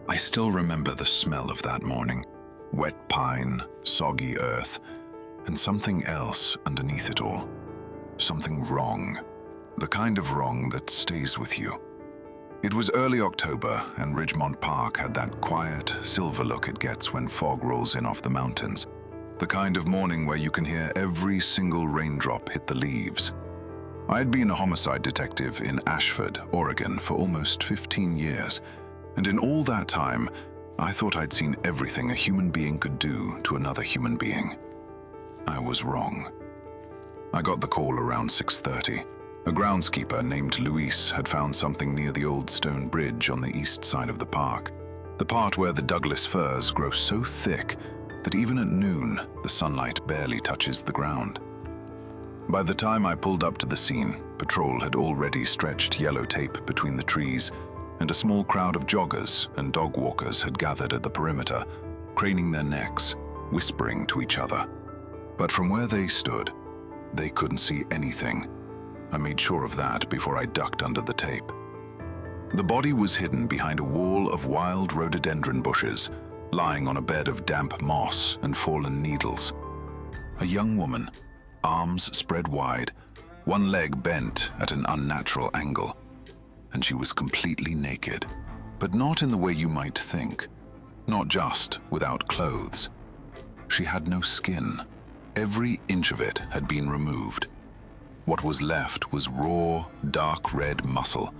I still remember the smell of that morning. Wet pine, soggy earth, and something else underneath it all. Something wrong. The kind of wrong that stays with you. It was early October, and Ridgemont Park had that quiet, silver look it gets when fog rolls in off the mountains. The kind of morning where you can hear every single raindrop hit the leaves. I had been a homicide detective in Ashford, Oregon for almost 15 years, and in all that time, I thought I'd seen everything a human being could do to another human being. I was wrong. I got the call around 6:30. A groundskeeper named Luis had found something near the old stone bridge on the east side of the park, the part where the Douglas firs grow so thick that even at noon, the sunlight barely touches the ground. By the time I pulled up to the scene, patrol had already stretched yellow tape between the trees, and a small crowd of joggers and dog walkers had gathered at the perimeter, craning their necks, whispering to each other. But from where they stood, they couldn't see anything. I made sure of that before I ducked under the tape. The body was hidden behind a wall of wild rhododendron bushes, lying on a bed of damp moss and fallen needles. A young woman, arms spread wide, one leg bent at an unnatural angle, and she was completely naked, but not in the way you might think, not just without clothes. She had no skin. Every inch of it had been removed. What was left was raw, dark red muscle,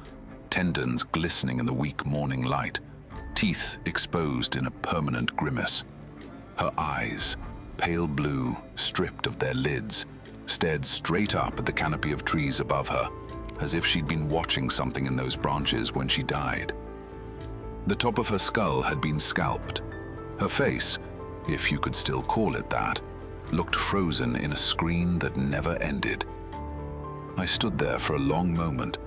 tendons glistening in the weak morning light, teeth exposed in a permanent grimace. Her eyes, pale blue, stripped of their lids, stared straight up at the canopy of trees above her, as if she'd been watching something in those branches when she died. The top of her skull had been scalped. Her face, if you could still call it that, looked frozen in a screen that never ended. I stood there for a long moment,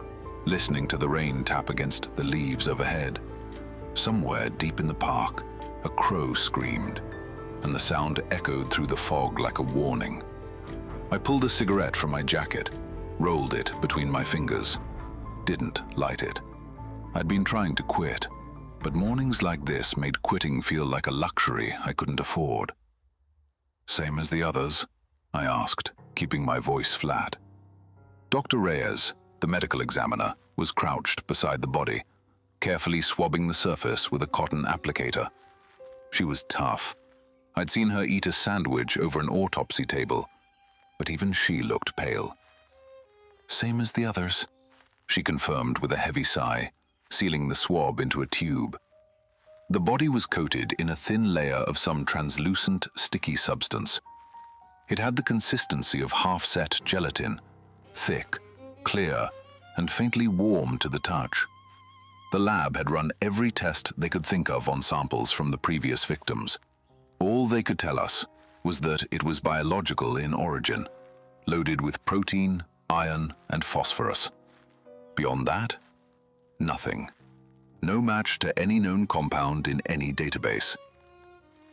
listening to the rain tap against the leaves overhead. Somewhere deep in the park, a crow screamed, and the sound echoed through the fog like a warning. I pulled a cigarette from my jacket, rolled it between my fingers, didn't light it. I'd been trying to quit, but mornings like this made quitting feel like a luxury I couldn't afford. "Same as the others?" I asked, keeping my voice flat. Dr. Reyes, the medical examiner, was crouched beside the body, carefully swabbing the surface with a cotton applicator. She was tough. I'd seen her eat a sandwich over an autopsy table, but even she looked pale. "Same as the others," she confirmed with a heavy sigh, sealing the swab into a tube. The body was coated in a thin layer of some translucent, sticky substance. It had the consistency of half-set gelatin, thick, clear, and faintly warm to the touch. The lab had run every test they could think of on samples from the previous victims. All they could tell us was that it was biological in origin, loaded with protein, iron, and phosphorus. Beyond that, nothing. No match to any known compound in any database.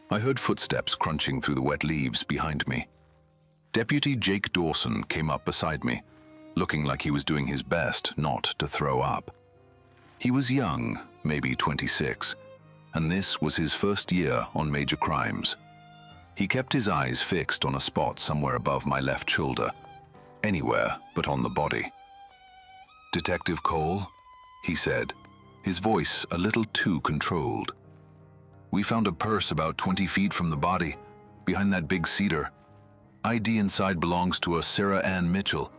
I heard footsteps crunching through the wet leaves behind me. Deputy Jake Dawson came up beside me, looking like he was doing his best not to throw up. He was young, maybe 26, and this was his first year on major crimes. He kept his eyes fixed on a spot somewhere above my left shoulder, anywhere but on the body. "Detective Cole," he said, his voice a little too controlled. "We found a purse about 20 feet from the body, behind that big cedar. ID inside belongs to a Sarah Ann Mitchell,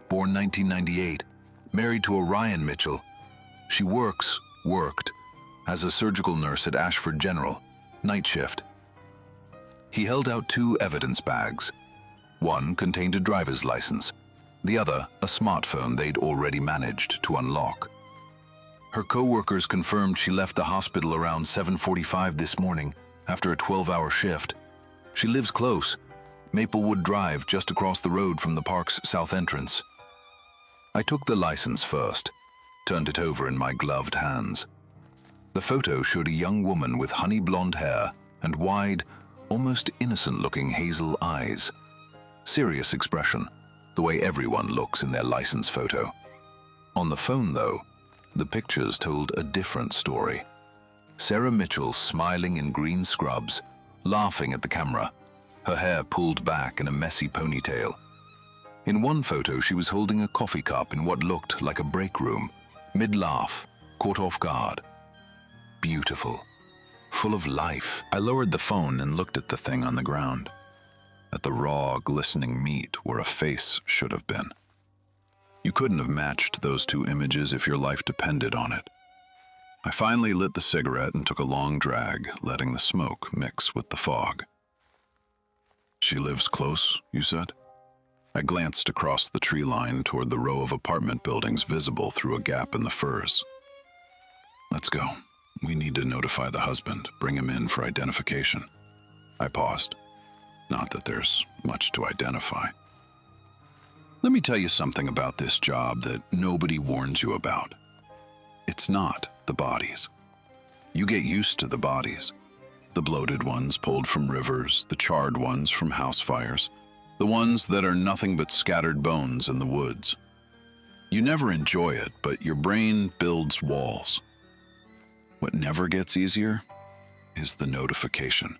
born 1998, married to a Ryan Mitchell. She worked, as a surgical nurse at Ashford General, night shift." He held out two evidence bags. One contained a driver's license, the other a smartphone they'd already managed to unlock. Her co-workers confirmed she left the hospital around 7:45 this morning after a 12-hour shift. She lives close, Maplewood Drive, just across the road from the park's south entrance. I took the license first, turned it over in my gloved hands. The photo showed a young woman with honey blonde hair and wide, almost innocent-looking hazel eyes. Serious expression, the way everyone looks in their license photo. On the phone, though, the pictures told a different story. Sarah Mitchell smiling in green scrubs, laughing at the camera, her hair pulled back in a messy ponytail. In one photo, she was holding a coffee cup in what looked like a break room, mid-laugh, caught off guard. Beautiful, full of life. I lowered the phone and looked at the thing on the ground, at the raw, glistening meat where a face should have been. You couldn't have matched those two images if your life depended on it. I finally lit the cigarette and took a long drag, letting the smoke mix with the fog. She lives close, you said? I glanced across the tree line toward the row of apartment buildings visible through a gap in the firs. Let's go. We need to notify the husband, bring him in for identification. I paused. Not that there's much to identify. Let me tell you something about this job that nobody warns you about. It's not the bodies. You get used to the bodies. The bloated ones pulled from rivers, the charred ones from house fires, the ones that are nothing but scattered bones in the woods. You never enjoy it, but your brain builds walls. What never gets easier is the notification.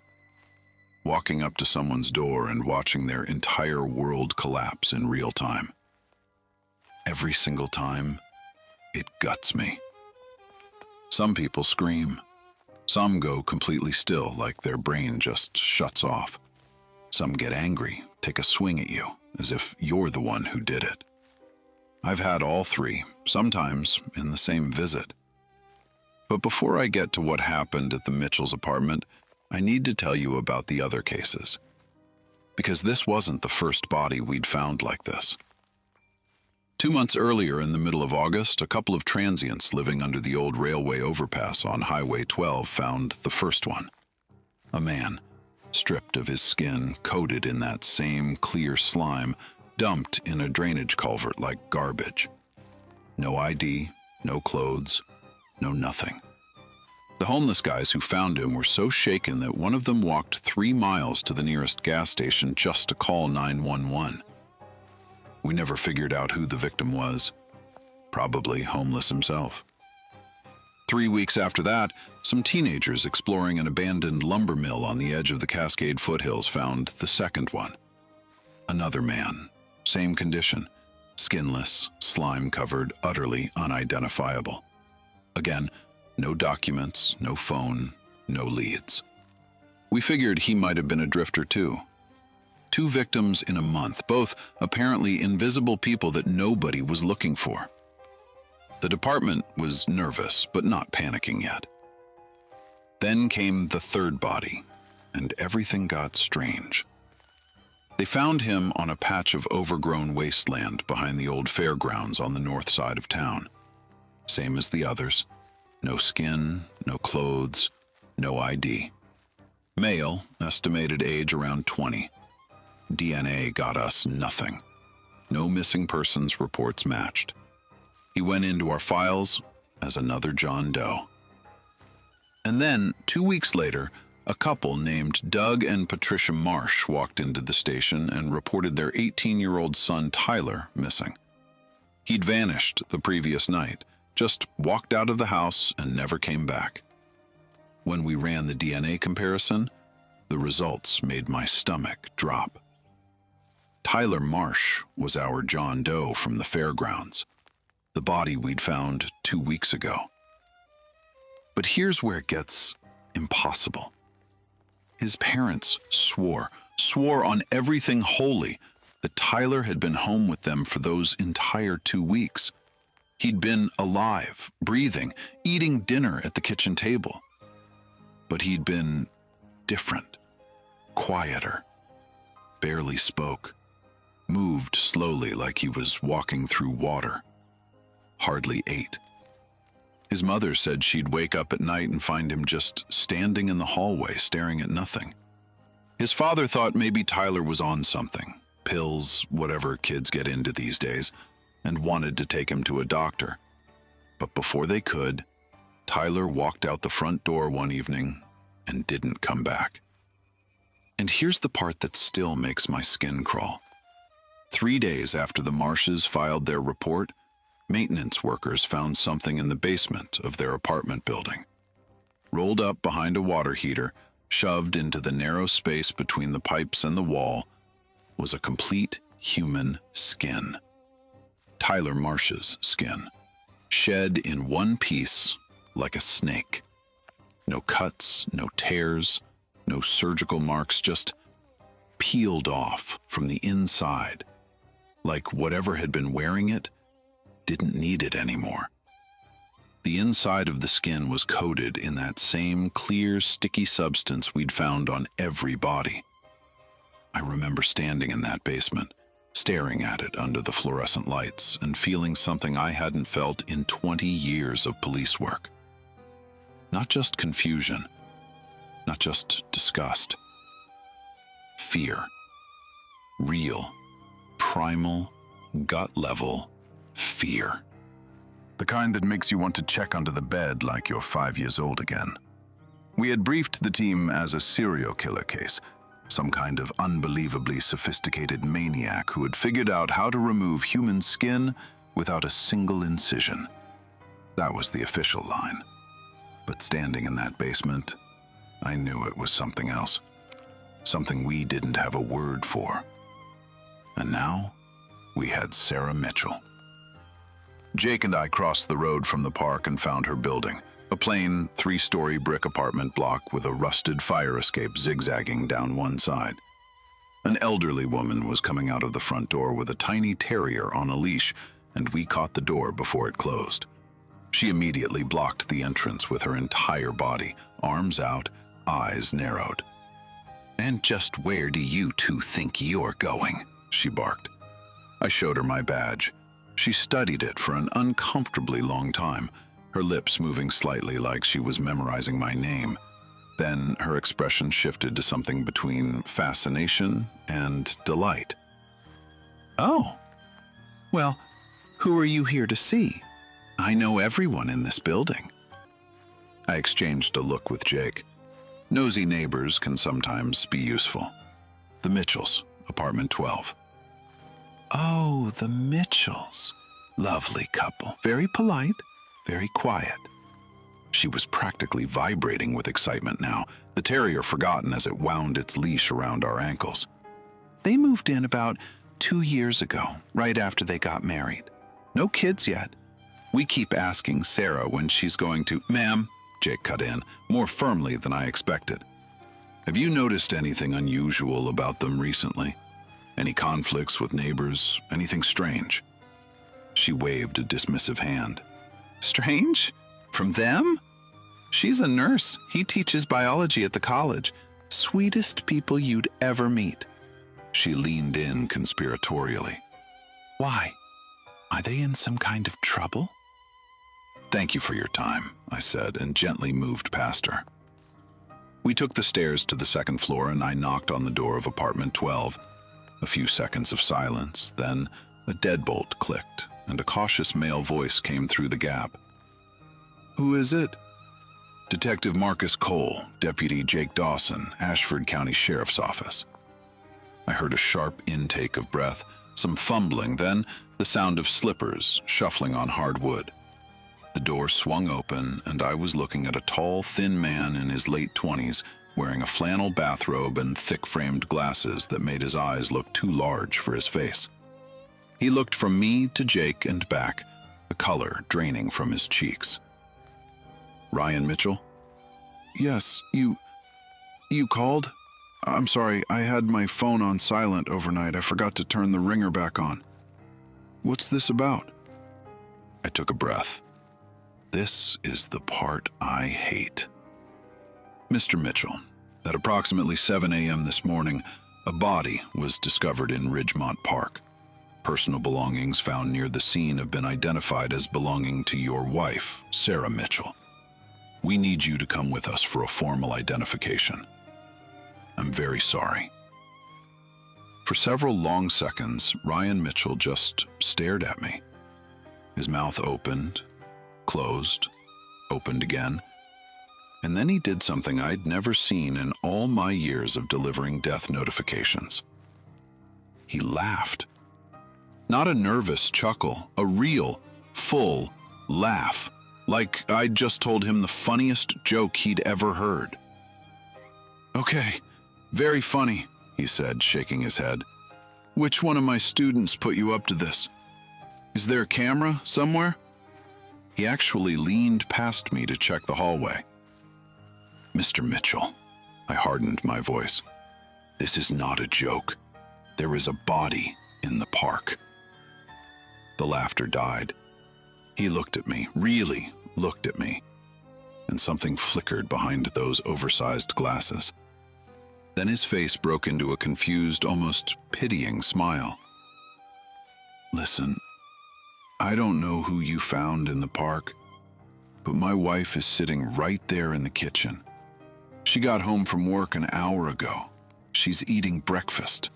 Walking up to someone's door and watching their entire world collapse in real time. Every single time, it guts me. Some people scream. Some go completely still, like their brain just shuts off. Some get angry, take a swing at you, as if you're the one who did it. I've had all three, sometimes in the same visit. But before I get to what happened at the Mitchell's apartment, I need to tell you about the other cases. Because this wasn't the first body we'd found like this. 2 months earlier, in the middle of August, a couple of transients living under the old railway overpass on Highway 12 found the first one. A man, stripped of his skin, coated in that same clear slime, dumped in a drainage culvert like garbage. No ID, no clothes, no nothing. The homeless guys who found him were so shaken that one of them walked 3 miles to the nearest gas station just to call 911. We never figured out who the victim was. Probably homeless himself. 3 weeks after that, some teenagers exploring an abandoned lumber mill on the edge of the Cascade foothills found the second one. Another man, same condition, skinless, slime-covered, utterly unidentifiable. Again, no documents, no phone, no leads. We figured he might have been a drifter too. 2 victims in a month, both apparently invisible people that nobody was looking for. The department was nervous, but not panicking yet. Then came the third body, and everything got strange. They found him on a patch of overgrown wasteland behind the old fairgrounds on the north side of town. Same as the others. No skin, no clothes, no ID. Male, estimated age around 20. DNA got us nothing. No missing persons reports matched. He went into our files as another John Doe. And then, 2 weeks later, a couple named Doug and Patricia Marsh walked into the station and reported their 18-year-old son Tyler missing. He'd vanished the previous night, just walked out of the house and never came back. When we ran the DNA comparison, the results made my stomach drop. Tyler Marsh was our John Doe from the fairgrounds, the body we'd found 2 weeks ago. But here's where it gets impossible. His parents swore on everything holy that Tyler had been home with them for those entire 2 weeks. He'd been alive, breathing, eating dinner at the kitchen table. But he'd been different, quieter, barely spoke, moved slowly like he was walking through water, hardly ate. His mother said she'd wake up at night and find him just standing in the hallway staring at nothing. His father thought maybe Tyler was on something, pills, whatever kids get into these days, and wanted to take him to a doctor. But before they could, Tyler walked out the front door one evening and didn't come back. And here's the part that still makes my skin crawl. 3 days after the Marshes filed their report, maintenance workers found something in the basement of their apartment building. Rolled up behind a water heater, shoved into the narrow space between the pipes and the wall, was a complete human skin. Tyler Marsh's skin, shed in one piece like a snake. No cuts, no tears, no surgical marks, just peeled off from the inside, like whatever had been wearing it didn't need it anymore. The inside of the skin was coated in that same clear, sticky substance we'd found on every body. I remember standing in that basement, staring at it under the fluorescent lights and feeling something I hadn't felt in 20 years of police work. Not just confusion, not just disgust. Fear. Real, primal, gut-level fear. The kind that makes you want to check under the bed like you're 5 years old again. We had briefed the team as a serial killer case, some kind of unbelievably sophisticated maniac who had figured out how to remove human skin without a single incision. That was the official line. But standing in that basement, I knew it was something else. Something we didn't have a word for. And now, we had Sarah Mitchell. Jake and I crossed the road from the park and found her building, a plain 3-story brick apartment block with a rusted fire escape zigzagging down one side. An elderly woman was coming out of the front door with a tiny terrier on a leash, and we caught the door before it closed. She immediately blocked the entrance with her entire body, arms out, eyes narrowed. "And just where do you two think you're going?" she barked. I showed her my badge. She studied it for an uncomfortably long time, her lips moving slightly like she was memorizing my name. Then her expression shifted to something between fascination and delight. "Oh, well, who are you here to see? I know everyone in this building." I exchanged a look with Jake. Nosy neighbors can sometimes be useful. "The Mitchells, apartment 12. "Oh, the Mitchells. Lovely couple. Very polite, very quiet." She was practically vibrating with excitement now, the terrier forgotten as it wound its leash around our ankles. "They moved in about 2 years ago, right after they got married. No kids yet. We keep asking Sarah when she's going to—" "Ma'am," Jake cut in, more firmly than I expected. "Have you noticed anything unusual about them recently? Any conflicts with neighbors? Anything strange?" She waved a dismissive hand. "Strange? From them? She's a nurse. He teaches biology at the college. Sweetest people you'd ever meet." She leaned in conspiratorially. "Why? Are they in some kind of trouble?" "Thank you for your time," I said, and gently moved past her. We took the stairs to the second floor, and I knocked on the door of apartment 12. A few seconds of silence, then a deadbolt clicked, and a cautious male voice came through the gap. "Who is it?" "Detective Marcus Cole, Deputy Jake Dawson, Ashford County Sheriff's Office." I heard a sharp intake of breath, some fumbling, then the sound of slippers shuffling on hard wood. The door swung open, and I was looking at a tall, thin man in his late 20s, wearing a flannel bathrobe and thick-framed glasses that made his eyes look too large for his face. He looked from me to Jake and back, the color draining from his cheeks. "Ryan Mitchell?" "Yes, you called? I'm sorry, I had my phone on silent overnight. I forgot to turn the ringer back on. What's this about?" I took a breath. This is the part I hate. "Mr. Mitchell, at approximately 7 a.m. this morning, a body was discovered in Ridgemont Park. Personal belongings found near the scene have been identified as belonging to your wife, Sarah Mitchell. We need you to come with us for a formal identification. I'm very sorry." For several long seconds, Ryan Mitchell just stared at me. His mouth opened, closed, opened again, and then he did something I'd never seen in all my years of delivering death notifications. He laughed. Not a nervous chuckle, a real, full laugh, like I'd just told him the funniest joke he'd ever heard. "Okay, very funny," he said, shaking his head. "Which one of my students put you up to this? Is there a camera somewhere?" He actually leaned past me to check the hallway. "Mr. Mitchell," I hardened my voice, "this is not a joke. There is a body in the park." The laughter died. He looked at me, really looked at me, and something flickered behind those oversized glasses. Then his face broke into a confused, almost pitying smile. "Listen, I don't know who you found in the park, but my wife is sitting right there in the kitchen. She got home from work an hour ago. She's eating breakfast."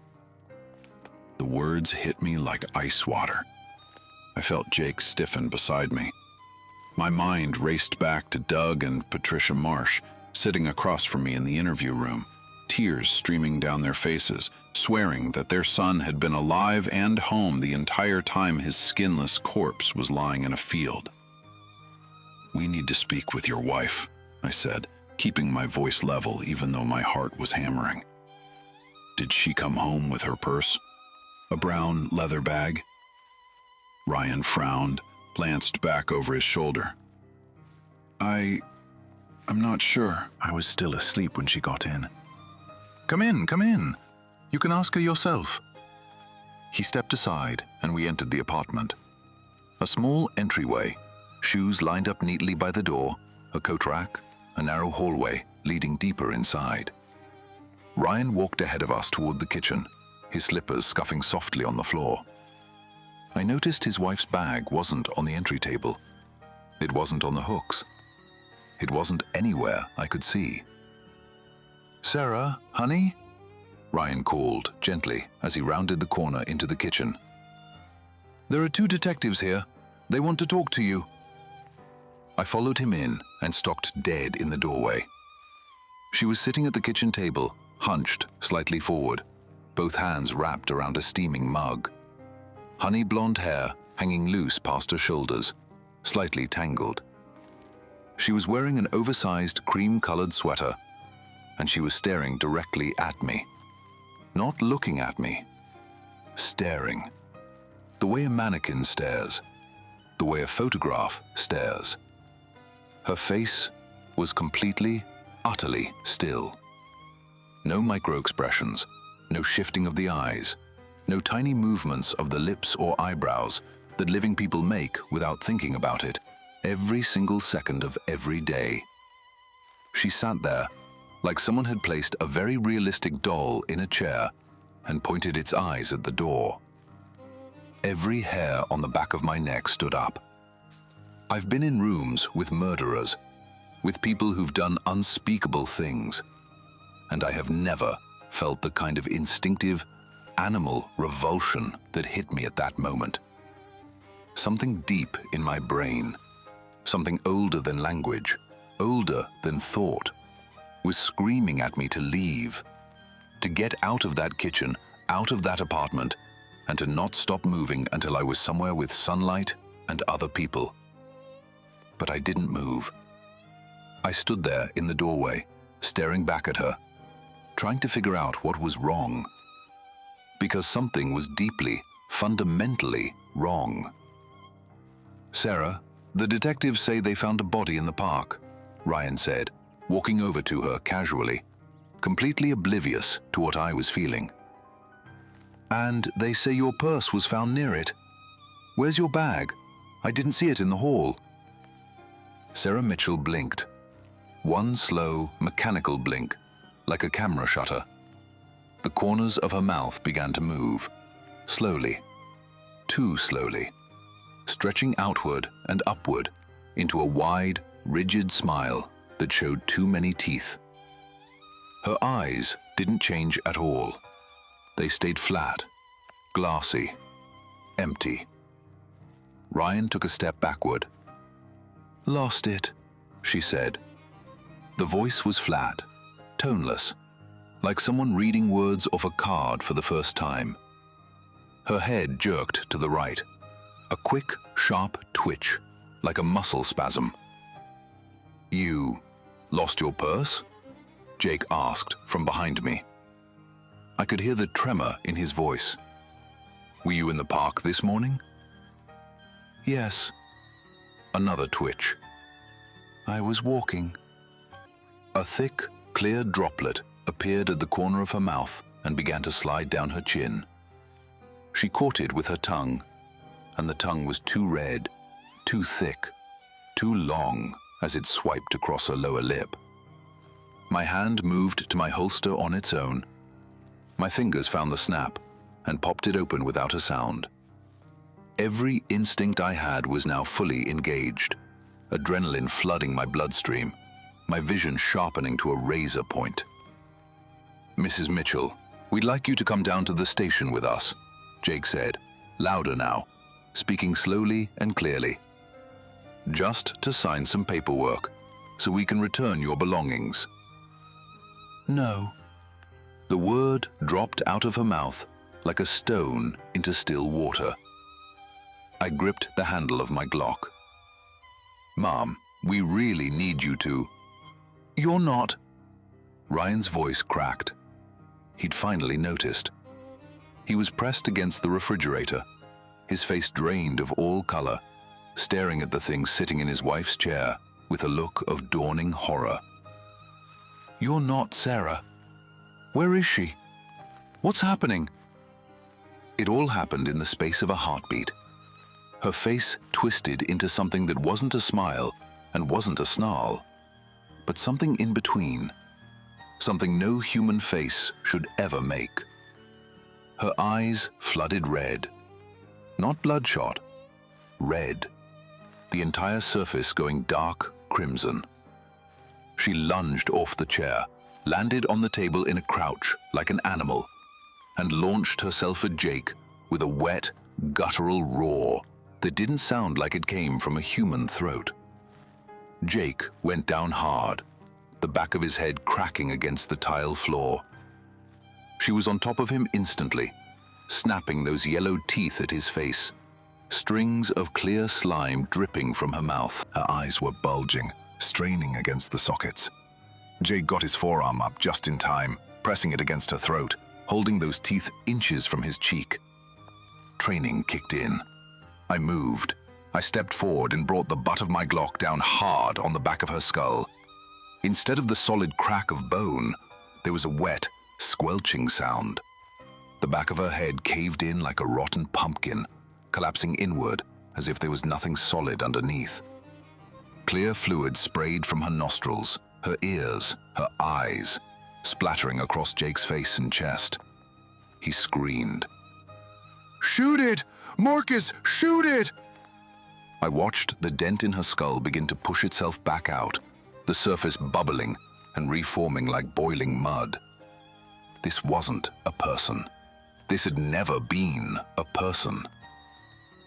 The words hit me like ice water. I felt Jake stiffen beside me. My mind raced back to Doug and Patricia Marsh, sitting across from me in the interview room, tears streaming down their faces, swearing that their son had been alive and home the entire time his skinless corpse was lying in a field. "We need to speak with your wife," I said, keeping my voice level even though my heart was hammering. "Did she come home with her purse? A brown leather bag?" Ryan frowned, glanced back over his shoulder. I'm not sure. I was still asleep when she got in." Come in. You can ask her yourself." He stepped aside and we entered the apartment. A small entryway, shoes lined up neatly by the door, a coat rack, a narrow hallway leading deeper inside. Ryan walked ahead of us toward the kitchen, his slippers scuffing softly on the floor. I noticed his wife's bag wasn't on the entry table. It wasn't on the hooks. It wasn't anywhere I could see. "Sarah, honey?" Ryan called gently as he rounded the corner into the kitchen. "There are 2 detectives here. They want to talk to you." I followed him in and stopped dead in the doorway. She was sitting at the kitchen table, hunched slightly forward, both hands wrapped around a steaming mug. Honey blonde hair hanging loose past her shoulders, slightly tangled. She was wearing an oversized cream-colored sweater, and she was staring directly at me. Not looking at me, staring. The way a mannequin stares, the way a photograph stares. Her face was completely, utterly still. No micro-expressions, no shifting of the eyes, no tiny movements of the lips or eyebrows that living people make without thinking about it, every single second of every day. She sat there, like someone had placed a very realistic doll in a chair and pointed its eyes at the door. Every hair on the back of my neck stood up. I've been in rooms with murderers, with people who've done unspeakable things, and I have never felt the kind of instinctive, animal revulsion that hit me at that moment. Something deep in my brain, something older than language, older than thought, was screaming at me to leave, to get out of that kitchen, out of that apartment, and to not stop moving until I was somewhere with sunlight and other people. But I didn't move. I stood there in the doorway, staring back at her, trying to figure out what was wrong. Because something was deeply, fundamentally wrong. "Sarah, the detectives say they found a body in the park," Ryan said, walking over to her casually, completely oblivious to what I was feeling. "And they say your purse was found near it. Where's your bag? I didn't see it in the hall." Sarah Mitchell blinked. One slow, mechanical blink, like a camera shutter. The corners of her mouth began to move, slowly, too slowly, stretching outward and upward into a wide, rigid smile that showed too many teeth. Her eyes didn't change at all. They stayed flat, glassy, empty. Ryan took a step backward. "Lost it," she said. The voice was flat, toneless, like someone reading words off a card for the first time. Her head jerked to the right, a quick, sharp twitch, like a muscle spasm. You lost your purse? Jake asked from behind me. I could hear the tremor in his voice. Were you in the park this morning? Yes. Another twitch. I was walking. A thick, clear droplet appeared at the corner of her mouth and began to slide down her chin. She caught it with her tongue, and the tongue was too red, too thick, too long as it swiped across her lower lip. My hand moved to my holster on its own. My fingers found the snap and popped it open without a sound. Every instinct I had was now fully engaged, adrenaline flooding my bloodstream, my vision sharpening to a razor point. Mrs. Mitchell, we'd like you to come down to the station with us, Jake said, louder now, speaking slowly and clearly. Just to sign some paperwork, so we can return your belongings. No. The word dropped out of her mouth like a stone into still water. I gripped the handle of my Glock. Mom, we really need you to. You're not. Ryan's voice cracked. He'd finally noticed. He was pressed against the refrigerator, his face drained of all color, staring at the thing sitting in his wife's chair with a look of dawning horror. You're not Sarah. Where is she? What's happening? It all happened in the space of a heartbeat. Her face twisted into something that wasn't a smile and wasn't a snarl, but something in between, something no human face should ever make. Her eyes flooded red, not bloodshot, red, the entire surface going dark crimson. She lunged off the chair, landed on the table in a crouch like an animal, and launched herself at Jake with a wet, guttural roar that didn't sound like it came from a human throat. Jake went down hard, the back of his head cracking against the tile floor. She was on top of him instantly, snapping those yellowed teeth at his face, strings of clear slime dripping from her mouth. Her eyes were bulging, straining against the sockets. Jake got his forearm up just in time, pressing it against her throat, holding those teeth inches from his cheek. Training kicked in. I moved. I stepped forward and brought the butt of my Glock down hard on the back of her skull. Instead of the solid crack of bone, there was a wet, squelching sound. The back of her head caved in like a rotten pumpkin, collapsing inward as if there was nothing solid underneath. Clear fluid sprayed from her nostrils, her ears, her eyes, splattering across Jake's face and chest. He screamed. "Shoot it! Marcus, shoot it!" I watched the dent in her skull begin to push itself back out, the surface bubbling and reforming like boiling mud. This wasn't a person. This had never been a person.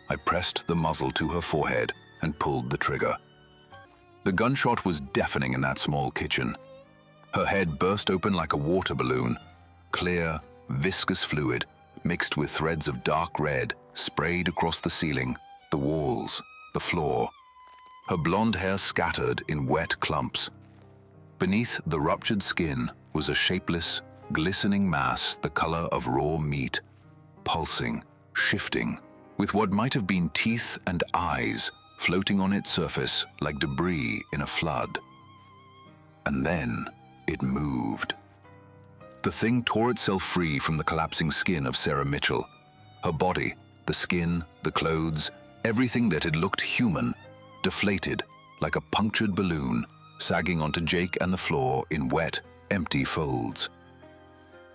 I pressed the muzzle to her forehead and pulled the trigger. The gunshot was deafening in that small kitchen. Her head burst open like a water balloon. Clear, viscous fluid, mixed with threads of dark red, sprayed across the ceiling, the walls, the floor. Her blonde hair scattered in wet clumps. Beneath the ruptured skin was a shapeless, glistening mass the color of raw meat, pulsing, shifting, with what might have been teeth and eyes floating on its surface like debris in a flood. And then it moved. The thing tore itself free from the collapsing skin of Sarah Mitchell. Her body, the skin, the clothes, everything that had looked human, deflated like a punctured balloon, sagging onto Jake and the floor in wet, empty folds.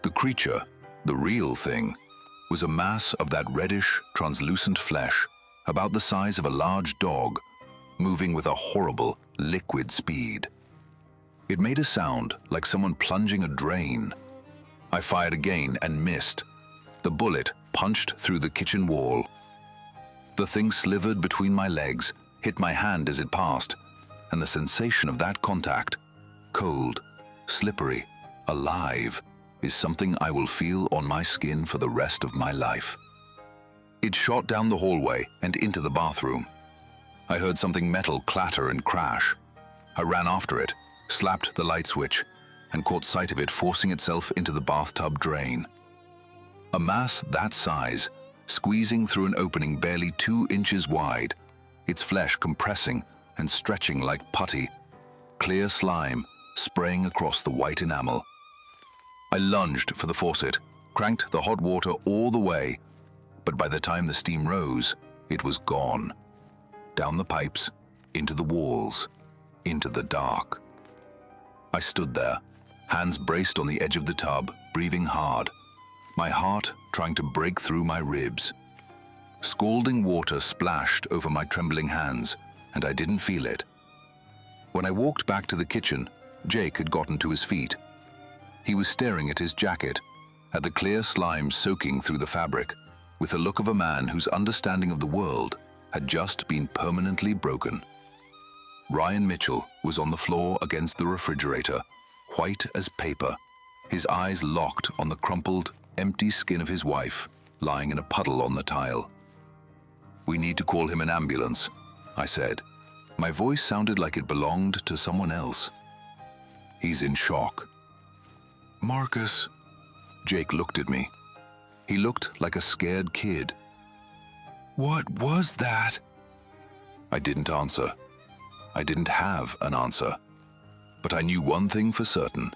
The creature, the real thing, was a mass of that reddish, translucent flesh, about the size of a large dog, moving with a horrible, liquid speed. It made a sound like someone plunging a drain. I fired again and missed. The bullet punched through the kitchen wall. The thing slivered between my legs, hit my hand as it passed, and the sensation of that contact, cold, slippery, alive, is something I will feel on my skin for the rest of my life. It shot down the hallway and into the bathroom. I heard something metal clatter and crash. I ran after it, slapped the light switch, and caught sight of it forcing itself into the bathtub drain. A mass that size, squeezing through an opening barely 2 inches wide, its flesh compressing and stretching like putty, clear slime spraying across the white enamel. I lunged for the faucet, cranked the hot water all the way, but by the time the steam rose, it was gone. Down the pipes, into the walls, into the dark. I stood there, hands braced on the edge of the tub, breathing hard, my heart trying to break through my ribs. Scalding water splashed over my trembling hands, and I didn't feel it. When I walked back to the kitchen, Jake had gotten to his feet. He was staring at his jacket, at the clear slime soaking through the fabric, with the look of a man whose understanding of the world had just been permanently broken. Ryan Mitchell was on the floor against the refrigerator, white as paper, his eyes locked on the crumpled, empty skin of his wife, lying in a puddle on the tile. "We need to call him an ambulance," I said. My voice sounded like it belonged to someone else. "He's in shock." "Marcus." Jake looked at me. He looked like a scared kid. "What was that?" I didn't answer. I didn't have an answer. But I knew one thing for certain.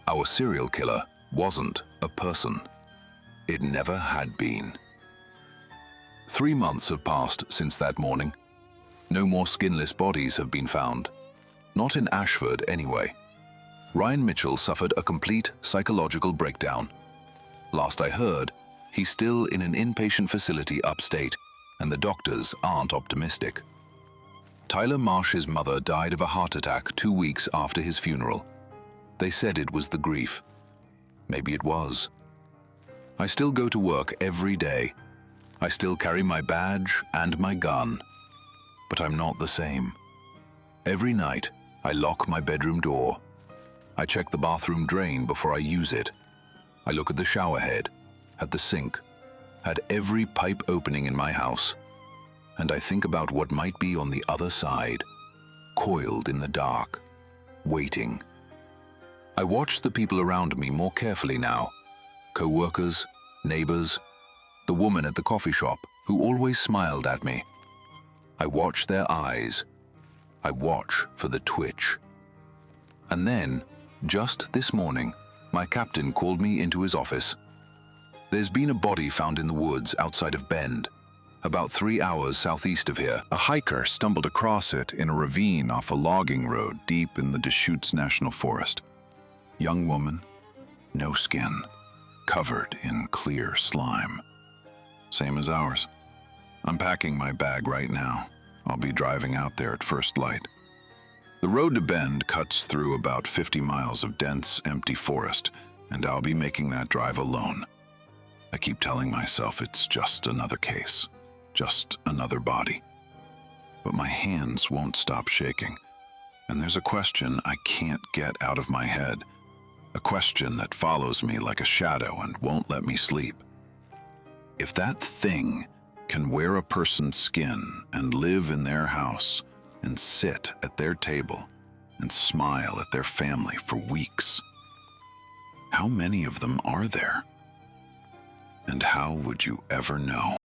Our serial killer wasn't a person. It never had been. 3 months have passed since that morning. No more skinless bodies have been found. Not in Ashford, anyway. Ryan Mitchell suffered a complete psychological breakdown. Last I heard, he's still in an inpatient facility upstate, and the doctors aren't optimistic. Tyler Marsh's mother died of a heart attack 2 weeks after his funeral. They said it was the grief. Maybe it was. I still go to work every day. I still carry my badge and my gun. But I'm not the same. Every night, I lock my bedroom door. I check the bathroom drain before I use it. I look at the shower head, at the sink, at every pipe opening in my house. And I think about what might be on the other side, coiled in the dark, waiting. I watch the people around me more carefully now. Co-workers, neighbors, the woman at the coffee shop who always smiled at me. I watch their eyes. I watch for the twitch. And then, just this morning, my captain called me into his office. There's been a body found in the woods outside of Bend, about 3 hours southeast of here. A hiker stumbled across it in a ravine off a logging road deep in the Deschutes National Forest. Young woman, no skin, covered in clear slime. Same as ours. I'm packing my bag right now. I'll be driving out there at first light. The road to Bend cuts through about 50 miles of dense, empty forest, and I'll be making that drive alone. I keep telling myself it's just another case, just another body. But my hands won't stop shaking, and there's a question I can't get out of my head, a question that follows me like a shadow and won't let me sleep. If that thing can wear a person's skin and live in their house and sit at their table and smile at their family for weeks, how many of them are there? And how would you ever know?